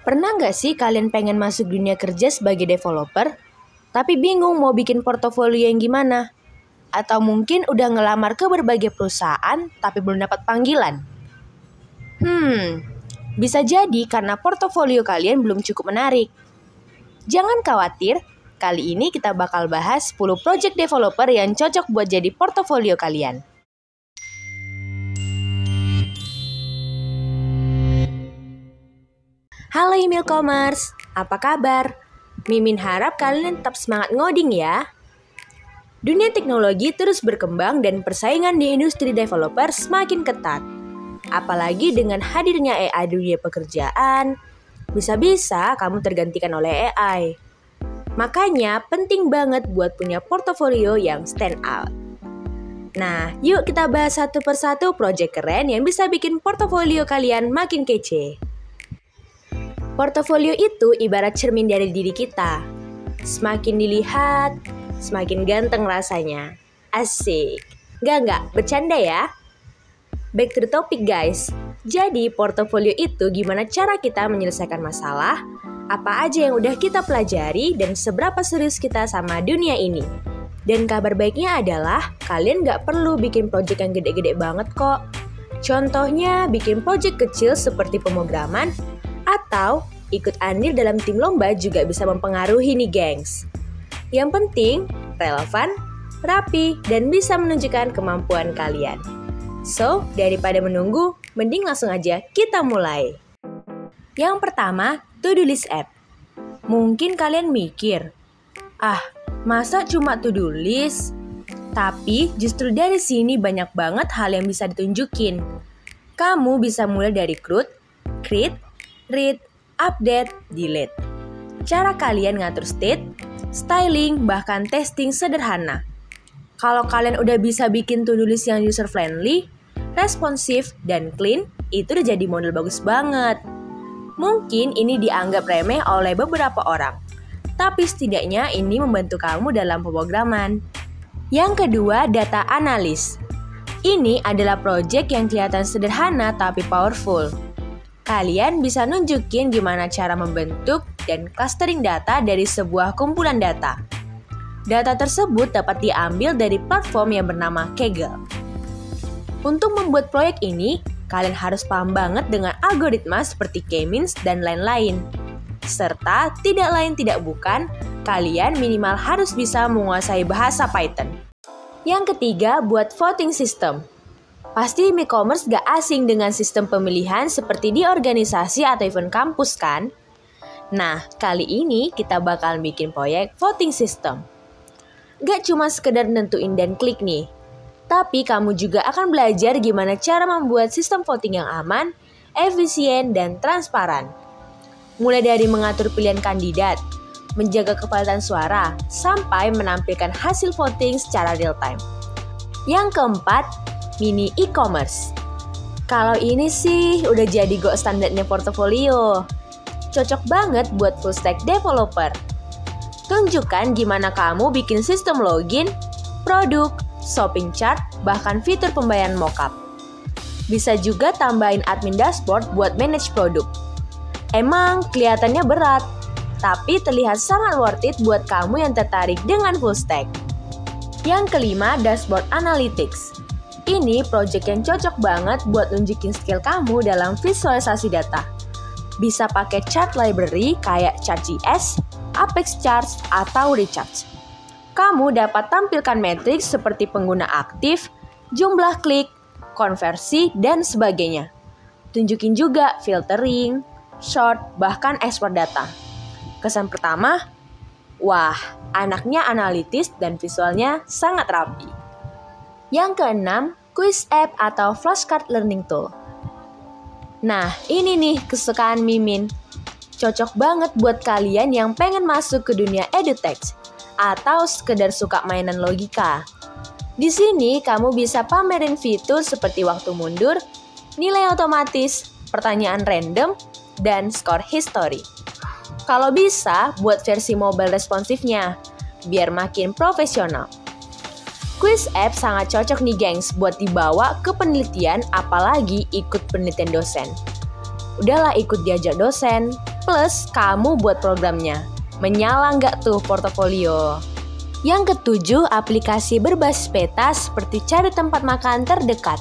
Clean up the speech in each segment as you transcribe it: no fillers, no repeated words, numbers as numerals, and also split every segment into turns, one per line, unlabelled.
Pernah nggak sih kalian pengen masuk dunia kerja sebagai developer, tapi bingung mau bikin portofolio yang gimana? Atau mungkin udah ngelamar ke berbagai perusahaan, tapi belum dapat panggilan? Bisa jadi karena portofolio kalian belum cukup menarik. Jangan khawatir, kali ini kita bakal bahas 10 project developer yang cocok buat jadi portofolio kalian. Halo email commerce, apa kabar? Mimin harap kalian tetap semangat ngoding ya. Dunia teknologi terus berkembang dan persaingan di industri developer semakin ketat. Apalagi dengan hadirnya AI di dunia pekerjaan, bisa-bisa kamu tergantikan oleh AI. Makanya penting banget buat punya portofolio yang stand out. Nah, yuk kita bahas satu persatu project keren yang bisa bikin portofolio kalian makin kece. Portofolio itu ibarat cermin dari diri kita. Semakin dilihat, semakin ganteng rasanya. Asik. Nggak, bercanda ya. Back to the topic guys. Jadi portofolio itu gimana cara kita menyelesaikan masalah, apa aja yang udah kita pelajari, dan seberapa serius kita sama dunia ini. Dan kabar baiknya adalah kalian nggak perlu bikin project yang gede-gede banget kok. Contohnya bikin project kecil seperti pemrograman, atau ikut andil dalam tim lomba juga bisa mempengaruhi nih gengs. Yang penting, relevan, rapi, dan bisa menunjukkan kemampuan kalian. So, daripada menunggu, mending langsung aja kita mulai. Yang pertama, to-do list app. Mungkin kalian mikir, masa cuma to-do list? Tapi justru dari sini banyak banget hal yang bisa ditunjukin. Kamu bisa mulai dari create, read, update, delete. Cara kalian ngatur state, styling, bahkan testing sederhana. Kalau kalian udah bisa bikin to-do list yang user-friendly, responsif, dan clean, itu udah jadi model bagus banget. Mungkin ini dianggap remeh oleh beberapa orang, tapi setidaknya ini membantu kamu dalam pemrograman. Yang kedua, data analis. Ini adalah project yang kelihatan sederhana tapi powerful. Kalian bisa nunjukin gimana cara membentuk dan clustering data dari sebuah kumpulan data. Data tersebut dapat diambil dari platform yang bernama Kaggle. Untuk membuat proyek ini, kalian harus paham banget dengan algoritma seperti K-means dan lain-lain. Serta tidak lain tidak bukan, kalian minimal harus bisa menguasai bahasa Python. Yang ketiga, buat voting system. Pasti e-commerce gak asing dengan sistem pemilihan seperti di organisasi atau event kampus kan? Nah, kali ini kita bakal bikin proyek voting system. Gak cuma sekedar nentuin dan klik nih, tapi kamu juga akan belajar gimana cara membuat sistem voting yang aman, efisien, dan transparan. Mulai dari mengatur pilihan kandidat, menjaga kevalidan suara, sampai menampilkan hasil voting secara real time. Yang keempat, mini e-commerce. Kalau ini sih udah jadi go standarnya portofolio. Cocok banget buat full stack developer. Tunjukkan gimana kamu bikin sistem login, produk, shopping chart, bahkan fitur pembayaran mockup. Bisa juga tambahin admin dashboard buat manage produk. Emang kelihatannya berat, tapi terlihat sangat worth it buat kamu yang tertarik dengan full stack. Yang kelima, dashboard analytics. Ini project yang cocok banget buat nunjukin skill kamu dalam visualisasi data. Bisa pakai chart library kayak Chart.js, Apex Charts, atau Recharts. Kamu dapat tampilkan matriks seperti pengguna aktif, jumlah klik, konversi, dan sebagainya. Tunjukin juga filtering, sort, bahkan ekspor data. Kesan pertama, wah, anaknya analitis dan visualnya sangat rapi. Yang keenam, quiz app atau flashcard learning tool. Nah, ini nih kesukaan Mimin. Cocok banget buat kalian yang pengen masuk ke dunia edutech atau sekedar suka mainan logika. Di sini kamu bisa pamerin fitur seperti waktu mundur, nilai otomatis, pertanyaan random, dan skor history. Kalau bisa, buat versi mobile responsifnya, biar makin profesional. Quiz app sangat cocok nih gengs buat dibawa ke penelitian, apalagi ikut penelitian dosen. Udahlah ikut diajak dosen, Plus, kamu buat programnya. Menyala nggak tuh portofolio? Yang ketujuh, aplikasi berbasis peta seperti cari tempat makan terdekat.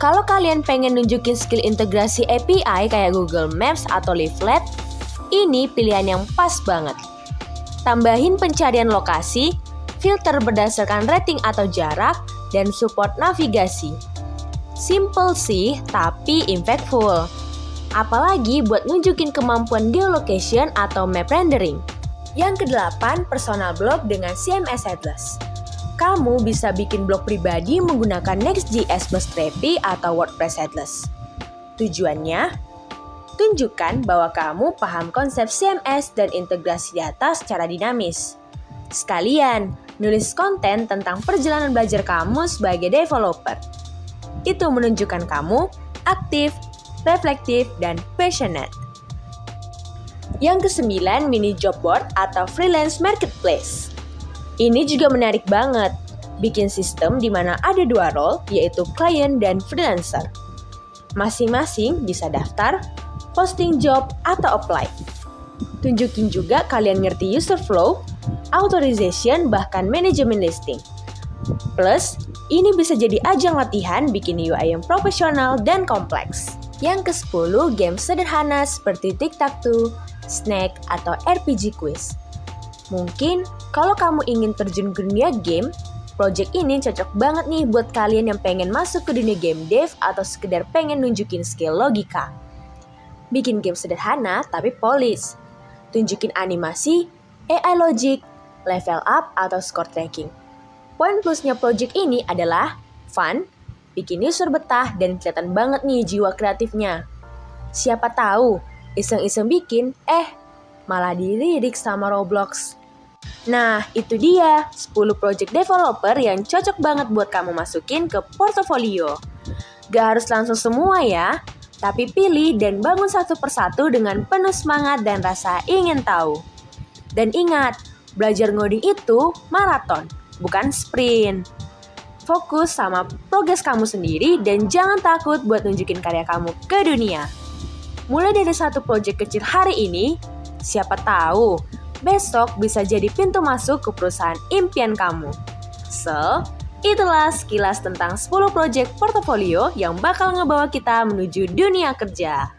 Kalau kalian pengen nunjukin skill integrasi API kayak Google Maps atau Leaflet, ini pilihan yang pas banget. Tambahin pencarian lokasi, filter berdasarkan rating atau jarak, dan support navigasi. Simple sih, tapi impactful. Apalagi buat nunjukin kemampuan geolocation atau map rendering. Yang kedelapan, personal blog dengan CMS Headless. Kamu bisa bikin blog pribadi menggunakan Next.js Bootstrapy atau WordPress Headless. Tujuannya, tunjukkan bahwa kamu paham konsep CMS dan integrasi data secara dinamis. Sekalian, nulis konten tentang perjalanan belajar kamu sebagai developer. Itu menunjukkan kamu aktif, reflektif, dan passionate. Yang kesembilan, mini job board atau freelance marketplace. Ini juga menarik banget. Bikin sistem di mana ada dua role, yaitu klien dan freelancer. Masing-masing bisa daftar, posting job, atau apply. Tunjukin juga kalian ngerti user flow, authorization, bahkan manajemen listing. Plus, ini bisa jadi ajang latihan bikin UI yang profesional dan kompleks. Yang ke-10, game sederhana seperti tic-tac-toe, snack, atau RPG quiz. Mungkin kalau kamu ingin terjun ke dunia game, project ini cocok banget nih buat kalian yang pengen masuk ke dunia game dev atau sekedar pengen nunjukin skill logika. Bikin game sederhana tapi polis. Tunjukin animasi, AI logic, level up, atau score tracking. Poin plusnya project ini adalah fun, bikin user betah, dan kelihatan banget nih jiwa kreatifnya. Siapa tahu, iseng-iseng bikin, malah dilirik sama Roblox. Nah, itu dia 10 project developer yang cocok banget buat kamu masukin ke portofolio. Gak harus langsung semua ya, tapi pilih dan bangun satu persatu dengan penuh semangat dan rasa ingin tahu. Dan ingat, belajar ngoding itu maraton, bukan sprint. Fokus sama progres kamu sendiri dan jangan takut buat nunjukin karya kamu ke dunia. Mulai dari satu project kecil hari ini, siapa tahu besok bisa jadi pintu masuk ke perusahaan impian kamu. So, itulah sekilas tentang 10 project portofolio yang bakal ngebawa kita menuju dunia kerja.